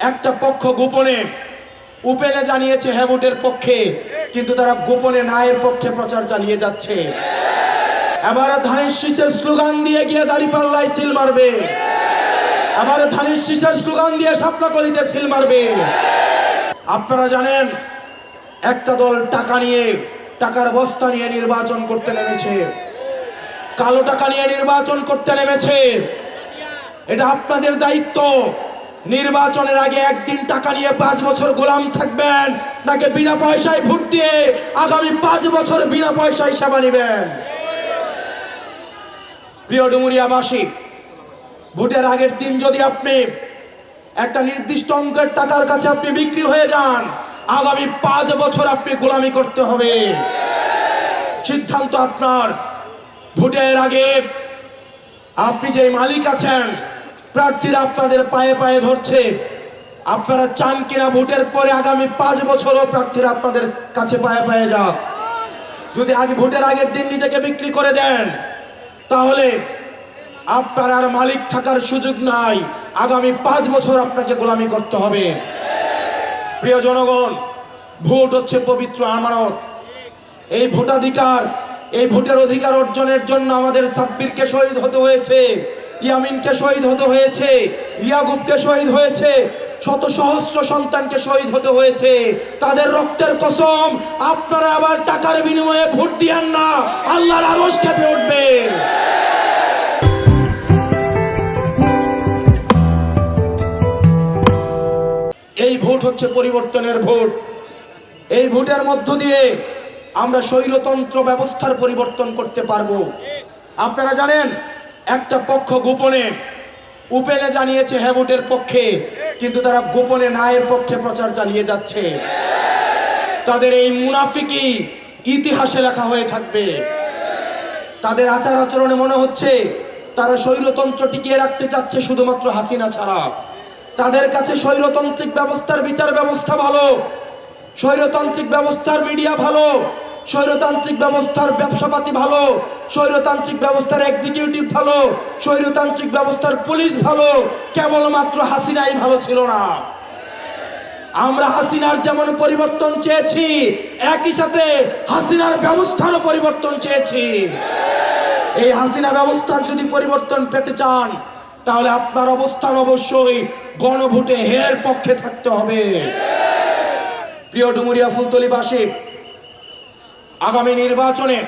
একটা পক্ষ গোপনে উপেনে জানিয়েছে হ্যাঁ ভোটের পক্ষে, কিন্তু তারা গোপনে নায়ের পক্ষে প্রচার চালিয়ে যাচ্ছে। এবারে ধানের শীষের স্লোগান দিয়ে গিয়ে দাঁড়িপাল্লায় সিল মারবে, এবারে ধানের শীষের স্লোগান দিয়ে শাপলাকলিতে সিল মারবে। আপনারা জানেন একটা দল টাকা নিয়ে, টাকার বস্তা নিয়ে নির্বাচন করতে নেমেছে, কালো টাকা নিয়ে নির্বাচন করতে নেমেছে। এটা আপনাদের দায়িত্ব। নির্বাচনের আগে একদিন টাকা নিয়ে 5 বছর গোলাম থাকবেন, নাকি বিনা পয়সায় ভোট দিয়ে আগামী 5 বছর বিনা পয়সায় সেবা নেবেন? প্রিয় ডুমুরিয়াবাসী, ভোটের আগের দিন যদি আপনি একটা নির্দিষ্ট অঙ্কের টাকার কাছে আপনি বিক্রি হয়ে যান, আগামী 5 বছর আপনি গোলামি করতে হবে। সিদ্ধান্ত আপনার। ভোটের আগে আপনি যে মালিক আছেন, প্রার্থীরা আপনাদের পায়ে পায়ে ধরছে, আপনারা চান কিনা ভোটের পরে আগামী 5 বছরও প্রার্থীরা আপনাদের কাছে পায়ে পায়ে যাক? যদি আগে ভোটের আগের দিন নিজেকে বিক্রি করে দেন, তাহলে আপনার আর মালিক থাকার সুযোগ নাই। আগামী 5 বছর আপনাকে গোলামি করতে হবে। প্রিয় জনগণ, ভোট হচ্ছে পবিত্র আমানত। এই ভোটাধিকার, এই ভোটের অধিকার অর্জনের জন্য আমাদের সাব্বিরকে শহীদ হতে হয়েছে, ইয়ামিনকে শহীদ হতে হয়েছে, ইয়াকুবকে শহীদ হয়েছে, শত সহস্র সন্তানকে শহীদ হতে হয়েছে। তাদের রক্তের কসম, আপনারা আবার টাকার বিনিময়ে ভোট দিয়েন না, আল্লাহর আরশ কেঁপে উঠবে। এই ভোট হচ্ছে পরিবর্তনের ভোট। এই ভোটের মধ্য দিয়ে আমরা স্বৈরতন্ত্র ব্যবস্থার পরিবর্তন করতে পারবো। আপনারা জানেন একটা পক্ষ গোপনে উপেনে জানিয়েছে হ্যাঁ ভোটের পক্ষে, কিন্তু তারা গোপনে নায়ের পক্ষে প্রচার চালিয়ে যাচ্ছে। তাদের এই মুনাফিকি ইতিহাসে লেখা হয়ে থাকবে। তাদের আচার আচরণে মনে হচ্ছে তারা স্বৈরতন্ত্র টিকিয়ে রাখতে চাচ্ছে শুধুমাত্র হাসিনা ছাড়া। তাদের কাছে স্বৈরতান্ত্রিক ব্যবস্থার বিচার ব্যবস্থা ভালো, স্বৈরতান্ত্রিক ব্যবস্থার মিডিয়া ভালো, স্বৈরতান্ত্রিক ব্যবস্থার ব্যবসাপাতি ভালো, স্বৈরতান্ত্রিক ব্যবস্থার এক্সিকিউটিভ ভালো, স্বৈরতান্ত্রিক ব্যবস্থার পুলিশ ভালো, কেবলমাত্র হাসিনাই ভালো ছিল না। আমরা হাসিনার যেমন পরিবর্তন চেয়েছি, একই সাথে হাসিনার ব্যবস্থারও পরিবর্তন চেয়েছি। এই হাসিনা ব্যবস্থার যদি পরিবর্তন পেতে চান, তাহলে আপনার অবস্থান অবশ্যই গণভোটে হের পক্ষে থাকতে হবে। প্রিয় ডুমুরিয়া ফুলতলিবাসী, আগামী নির্বাচনে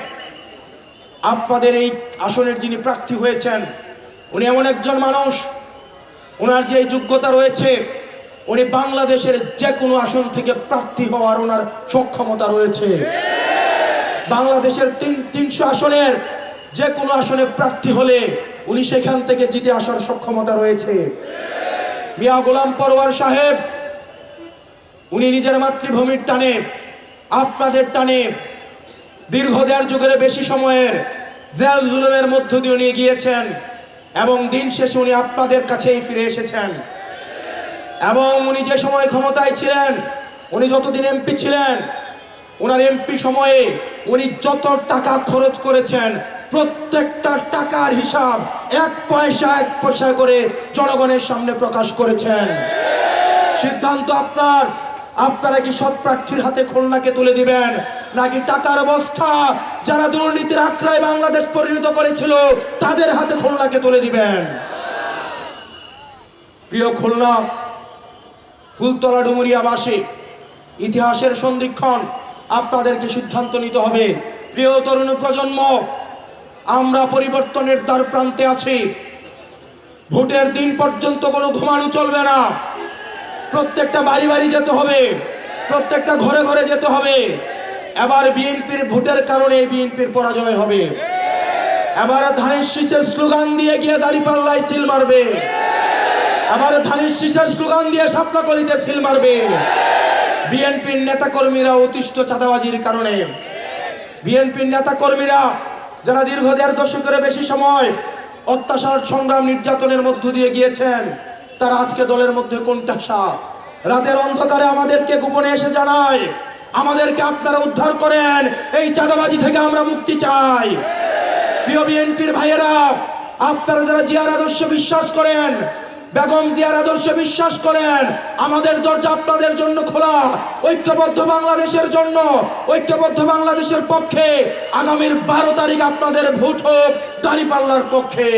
আপনাদের এই আসনের যিনি প্রার্থী হয়েছেন, উনি এমন একজন মানুষ, ওনার যে যোগ্যতা রয়েছে, উনি বাংলাদেশের যে কোনো আসন থেকে প্রার্থী হওয়ার ওনার সক্ষমতা রয়েছে। বাংলাদেশের 300 আসনের যে কোনো আসনে প্রার্থী হলে উনি সেখান থেকে জিতে আসার সক্ষমতা রয়েছে। মিয়া গোলাম পরোয়ার সাহেব, উনি নিজের মাতৃভূমির টানে, আপনাদের টানে দীর্ঘ 1.5 যুগের বেশি সময়ের জেল জুলুমের মধ্য দিয়ে উনি গিয়েছেন, এবং দিন শেষে উনি আপনাদের কাছেই ফিরে এসেছেন। এবং উনি যে সময় ক্ষমতায় ছিলেন, উনি যতদিন এমপি ছিলেন, ওনার এমপি সময়ে উনি যত টাকা খরচ করেছেন, প্রত্যেকটা টাকার হিসাব 1 পয়সা 1 পয়সা করে জনগণের সামনে প্রকাশ করেছেন। সিদ্ধান্ত আপনার। আপনারা কি সৎ প্রার্থীর হাতে খুলনাকে তুলে দিবেন, নাকি টাকার বস্তা যারা দুর্নীতির আখড়ায় বাংলাদেশ পরিণত করেছিল তাদের হাতে খুলনাকে তুলে দিবেন? প্রিয় খুলনা ফুলতলা ডুমুরিয়াবাসী, ইতিহাসের সন্ধিক্ষণ, আপনাদেরকে সিদ্ধান্ত নিতে হবে। প্রিয় তরুণ প্রজন্ম, আমরা পরিবর্তনের দ্বার প্রান্তে আছি। ভোটের দিন পর্যন্ত কোনো ঘুমানো চলবে না। প্রত্যেকটা বাড়ি বাড়ি যেতে হবে, প্রত্যেকটা ঘরে ঘরে যেতে হবে। এবার বিএনপির ভোটের কারণে বিএনপির পরাজয় হবে। এবার ধানের শীষের স্লোগান দিয়ে গিয়ে দাঁড়িপাল্লায় সিল মারবে, এবার ধানের শীষের স্লোগান দিয়ে শাপলাকলিতে সিল মারবে। বিএনপির নেতাকর্মীরা অতিষ্ঠ চাঁদাবাজির কারণে, বিএনপির নেতাকর্মীরা যারা দীর্ঘ 1.5 দশকের বেশি সময় অত্যাচার, সংগ্রাম, নির্যাতনের মধ্য দিয়ে গিয়েছেন, তারা আজকে দলের মধ্যে কোণঠাসা। রাতের অন্ধকারে আমাদেরকে গোপনে এসে জানায়, আমাদেরকে আপনারা উদ্ধার করেন, এই চাঁদাবাজি থেকে আমরা মুক্তি চাই। প্রিয় বিএনপির ভাইয়েরা, আপনারা যারা জিয়ার আদর্শ বিশ্বাস করেন, বেগম জিয়ার আদর্শে বিশ্বাস করেন, আমাদের দরজা আপনাদের জন্য খোলা। ঐক্যবদ্ধ বাংলাদেশের জন্য, ঐক্যবদ্ধ বাংলাদেশের পক্ষে আগামীর 12 তারিখ আপনাদের ভোট হোক দাঁড়িপাল্লার পক্ষে।